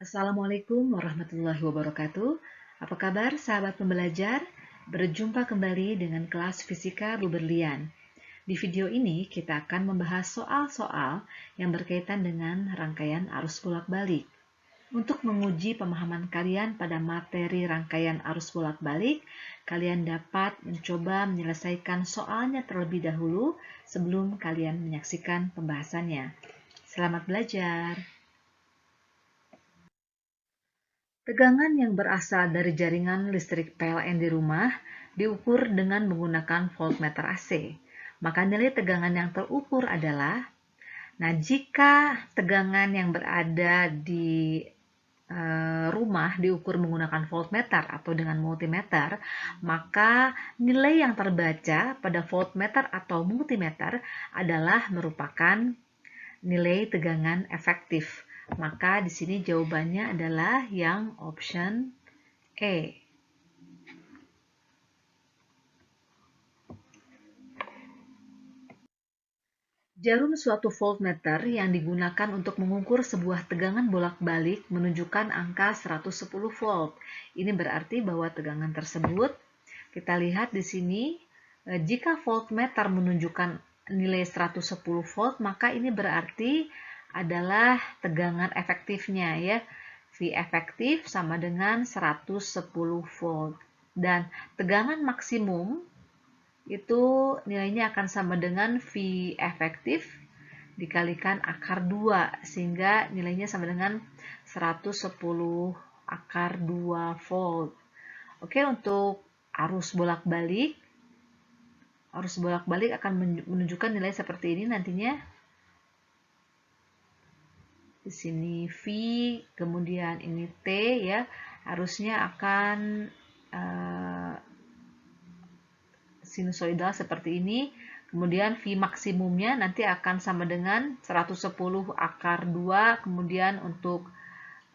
Assalamualaikum warahmatullahi wabarakatuh. Apa kabar sahabat pembelajar? Berjumpa kembali dengan kelas Fisika Bu Berlian. Di video ini kita akan membahas soal-soal yang berkaitan dengan rangkaian arus bolak-balik. Untuk menguji pemahaman kalian pada materi rangkaian arus bolak-balik, kalian dapat mencoba menyelesaikan soalnya terlebih dahulu sebelum kalian menyaksikan pembahasannya. Selamat belajar! Tegangan yang berasal dari jaringan listrik PLN di rumah diukur dengan menggunakan voltmeter AC. Maka nilai tegangan yang terukur adalah, jika tegangan yang berada di rumah diukur menggunakan voltmeter atau dengan multimeter, maka nilai yang terbaca pada voltmeter atau multimeter adalah merupakan nilai tegangan efektif. Maka di sini jawabannya adalah yang option E. Jarum suatu voltmeter yang digunakan untuk mengukur sebuah tegangan bolak-balik menunjukkan angka 110 volt. Ini berarti bahwa tegangan tersebut, kita lihat di sini, jika voltmeter menunjukkan nilai 110 volt, maka ini berarti adalah tegangan efektifnya ya. V efektif sama dengan 110 volt. Dan tegangan maksimum itu nilainya akan sama dengan V efektif dikalikan akar 2, sehingga nilainya sama dengan 110 akar 2 volt. Oke, untuk arus bolak-balik akan menunjukkan nilai seperti ini nantinya. Di sini V, kemudian ini T ya, harusnya akan sinusoidal seperti ini. Kemudian V maksimumnya nanti akan sama dengan 110 akar 2, kemudian untuk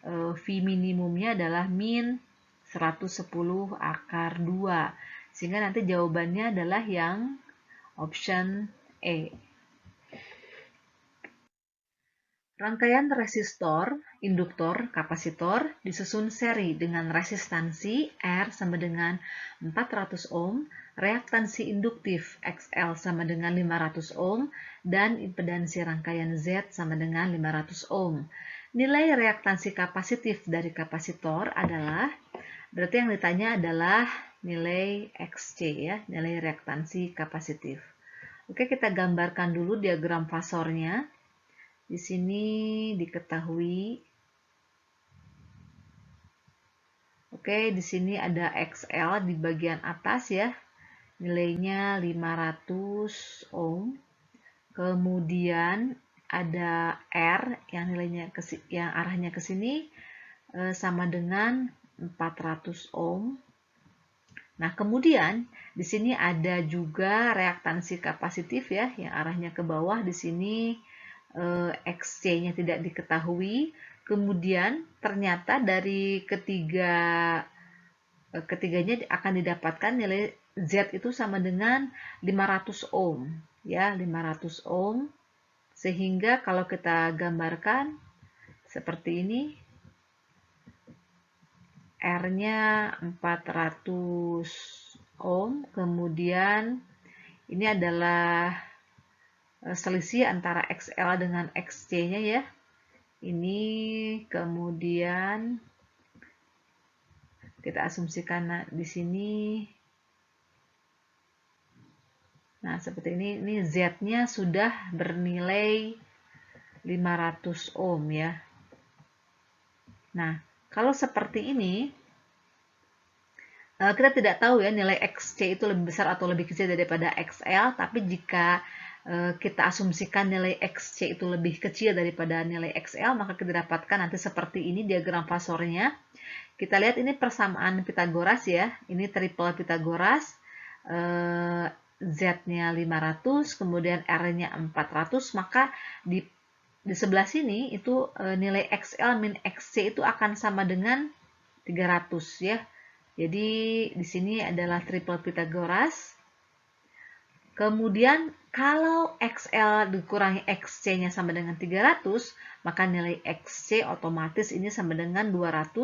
V minimumnya adalah min 110 akar 2. Sehingga nanti jawabannya adalah yang option E. Rangkaian resistor, induktor, kapasitor disusun seri dengan resistansi R sama dengan 400 ohm, reaktansi induktif XL sama dengan 500 ohm, dan impedansi rangkaian Z sama dengan 500 ohm. Nilai reaktansi kapasitif dari kapasitor adalah, berarti yang ditanya adalah nilai XC ya, nilai reaktansi kapasitif. Oke, kita gambarkan dulu diagram fasornya. Di sini diketahui, oke, di sini ada XL di bagian atas ya, nilainya 500 ohm. Kemudian ada R yang nilainya yang arahnya ke sini sama dengan 400 ohm. Nah, kemudian di sini ada juga reaktansi kapasitif ya, yang arahnya ke bawah. Di sini XC-nya tidak diketahui. Kemudian ternyata dari ketiganya akan didapatkan nilai Z itu sama dengan 500 ohm ya, 500 ohm. Sehingga kalau kita gambarkan seperti ini, R-nya 400 ohm, kemudian ini adalah selisih antara XL dengan XC-nya ya. Ini kemudian kita asumsikan di sini. Nah, seperti ini Z-nya sudah bernilai 500 ohm ya. Nah, kalau seperti ini, kita tidak tahu ya nilai XC itu lebih besar atau lebih kecil daripada XL, tapi jika kita asumsikan nilai XC itu lebih kecil daripada nilai XL, maka kita dapatkan nanti seperti ini diagram fasornya. Kita lihat ini persamaan Pitagoras ya, ini triple Pitagoras, Z-nya 500, kemudian R-nya 400, maka di sebelah sini itu nilai XL min XC itu akan sama dengan 300 ya. Jadi di sini adalah triple Pitagoras. Kemudian Kalau XL dikurangi XC-nya sama dengan 300, maka nilai XC otomatis ini sama dengan 200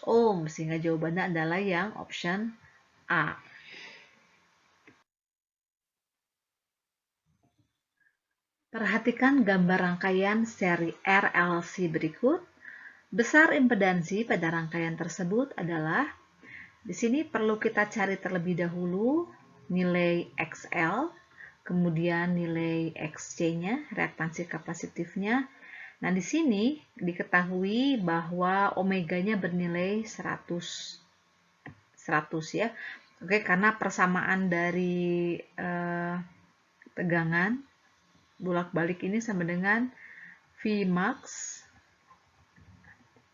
ohm, sehingga jawabannya adalah yang option A. Perhatikan gambar rangkaian seri RLC berikut. Besar impedansi pada rangkaian tersebut adalah, di sini perlu kita cari terlebih dahulu nilai XL, kemudian nilai XC-nya, reaktansi kapasitifnya. Nah, di sini diketahui bahwa omeganya bernilai 100 ya. Oke, karena persamaan dari tegangan bolak-balik ini sama dengan Vmax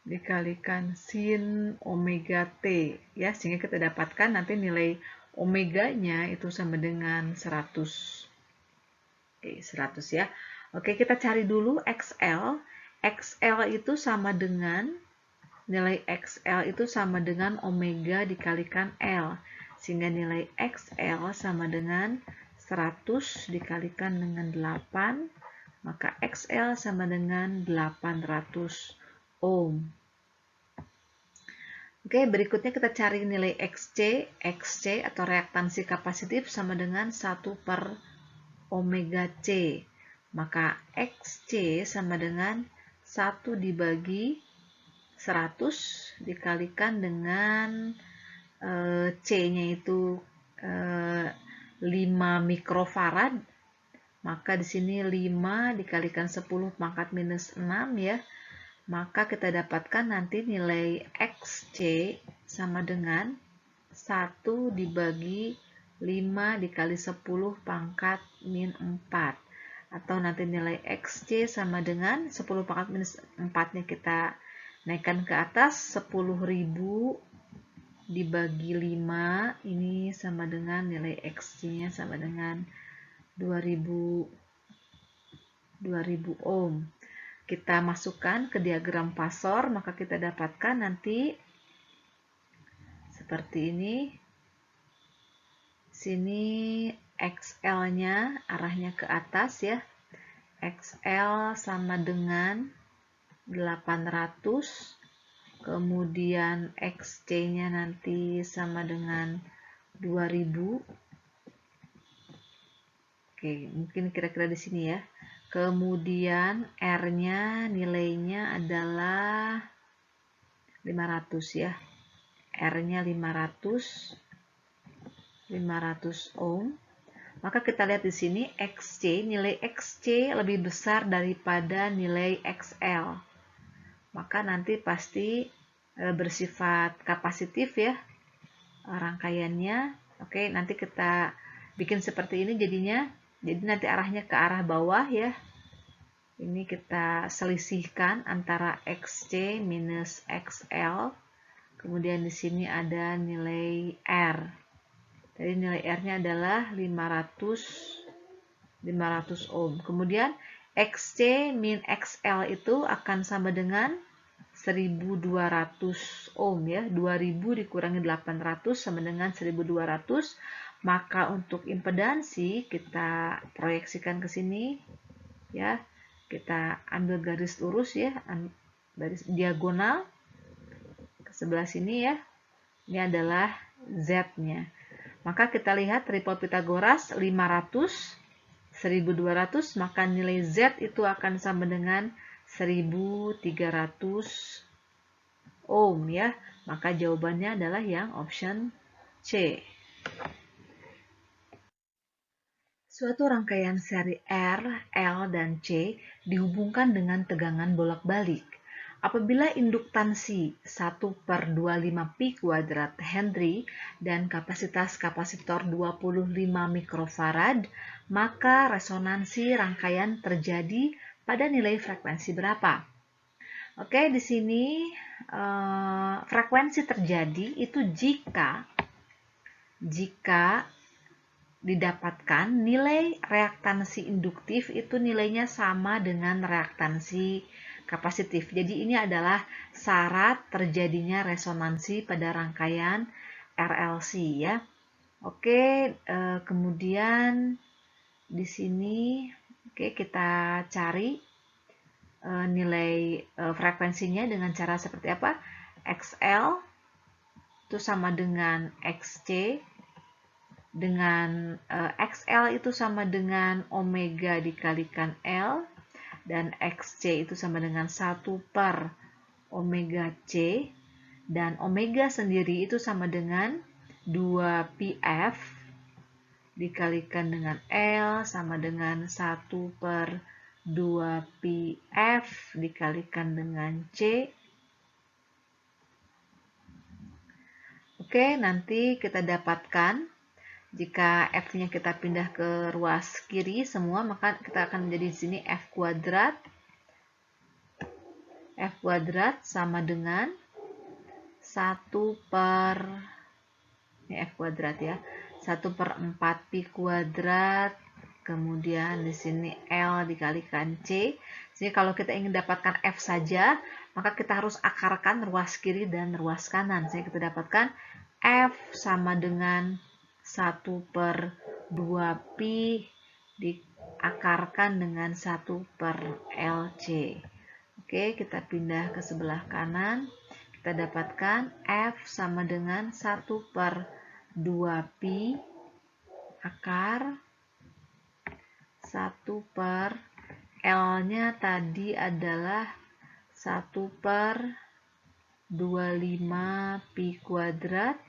dikalikan sin omega T ya, sehingga kita dapatkan nanti nilai omeganya itu sama dengan 100. Oke, 100 ya. Oke, kita cari dulu XL. XL itu sama dengan nilai XL itu sama dengan omega dikalikan L, sehingga nilai XL sama dengan 100 dikalikan dengan 8, maka XL sama dengan 800 ohm. Oke, berikutnya kita cari nilai XC. XC atau reaktansi kapasitif sama dengan 1 per omega C. Maka XC sama dengan 1 dibagi 100 dikalikan dengan C-nya itu 5 mikrofarad. Maka di sini 5 dikalikan 10 pangkat minus 6 ya. Maka kita dapatkan nanti nilai XC sama dengan 1 dibagi 5 dikali 10 pangkat min 4. Atau nanti nilai XC sama dengan 10 pangkat minus 4-nya kita naikkan ke atas, 10.000 dibagi 5, ini sama dengan nilai XC-nya sama dengan 2000 ohm. Kita masukkan ke diagram Pasor, maka kita dapatkan nanti seperti ini. Sini XL-nya arahnya ke atas ya. XL sama dengan 800. Kemudian XC-nya nanti sama dengan 2000. Oke, mungkin kira-kira di sini ya. Kemudian R-nya nilainya adalah 500 ya. R-nya 500 ohm. Maka kita lihat di sini XC, nilai XC lebih besar daripada nilai XL. Maka nanti pasti bersifat kapasitif ya rangkaiannya. Oke, nanti kita bikin seperti ini jadinya. Jadi nanti arahnya ke arah bawah ya. Ini kita selisihkan antara XC minus XL. Kemudian di sini ada nilai R. Jadi nilai R-nya adalah 500 ohm. Kemudian XC min XL itu akan sama dengan 1200 ohm ya. 2000 dikurangi 800 sama dengan 1200. Maka untuk impedansi kita proyeksikan ke sini ya. Kita ambil garis lurus ya, garis diagonal ke sebelah sini ya. Ini adalah Z-nya. Maka kita lihat triple Pythagoras 500 1200, maka nilai Z itu akan sama dengan 1300 ohm ya. Maka jawabannya adalah yang option C. Suatu rangkaian seri R, L, dan C dihubungkan dengan tegangan bolak-balik. Apabila induktansi 1/25 pi kuadrat Henry dan kapasitas kapasitor 25 mikrofarad, maka resonansi rangkaian terjadi pada nilai frekuensi berapa? Oke, di sini frekuensi terjadi itu jika didapatkan nilai reaktansi induktif itu nilainya sama dengan reaktansi kapasitif. Jadi ini adalah syarat terjadinya resonansi pada rangkaian RLC ya. Oke, kemudian di sini kita cari nilai frekuensinya dengan cara seperti apa? XL itu sama dengan XC, dengan XL itu sama dengan omega dikalikan L, dan XC itu sama dengan 1 per omega C, dan omega sendiri itu sama dengan 2PF dikalikan dengan L sama dengan 1 per 2PF dikalikan dengan C. Oke, nanti kita dapatkan jika F-nya kita pindah ke ruas kiri semua, maka kita akan menjadi di sini F kuadrat. F kuadrat sama dengan 1 per, ini F kuadrat ya, 1 per 4 Pi kuadrat, kemudian di sini L dikalikan C. Jadi kalau kita ingin dapatkan F saja, maka kita harus akarkan ruas kiri dan ruas kanan. Jadi kita dapatkan F sama dengan 1 per 2 Pi diakarkan dengan 1 per LC. Oke, kita pindah ke sebelah kanan. Kita dapatkan F sama dengan 1 per 2 Pi akar 1 per L-nya tadi adalah 1 per 25 Pi kuadrat.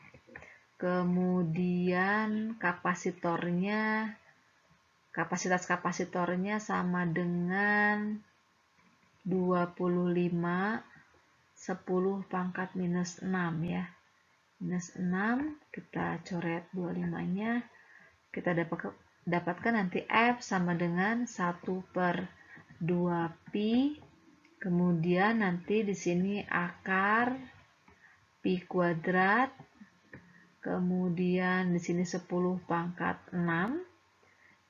Kemudian kapasitas kapasitornya sama dengan 25 10 pangkat minus 6 ya. Minus 6, kita coret 25-nya. Kita dapatkan nanti F sama dengan 1 per 2 Pi. Kemudian nanti di sini akar Pi kuadrat. Kemudian di sini 10 pangkat 6,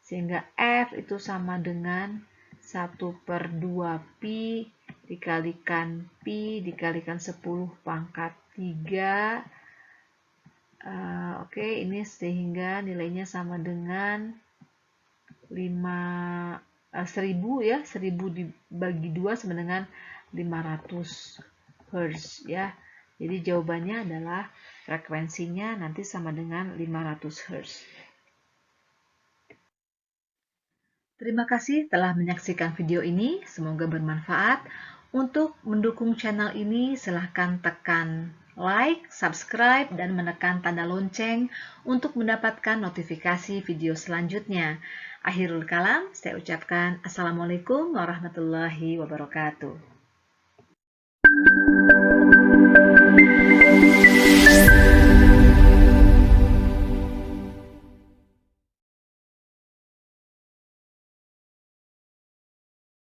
sehingga F itu sama dengan 1 per 2 Pi dikalikan Pi dikalikan 10 pangkat 3. Oke, ini sehingga nilainya sama dengan 1000 ya, 1000 dibagi 2 sama dengan 500 Hz ya. Jadi jawabannya adalah frekuensinya nanti sama dengan 500 Hz. Terima kasih telah menyaksikan video ini, semoga bermanfaat. Untuk mendukung channel ini, silahkan tekan like, subscribe, dan menekan tanda lonceng untuk mendapatkan notifikasi video selanjutnya. Akhirul kalam, saya ucapkan Assalamualaikum warahmatullahi wabarakatuh.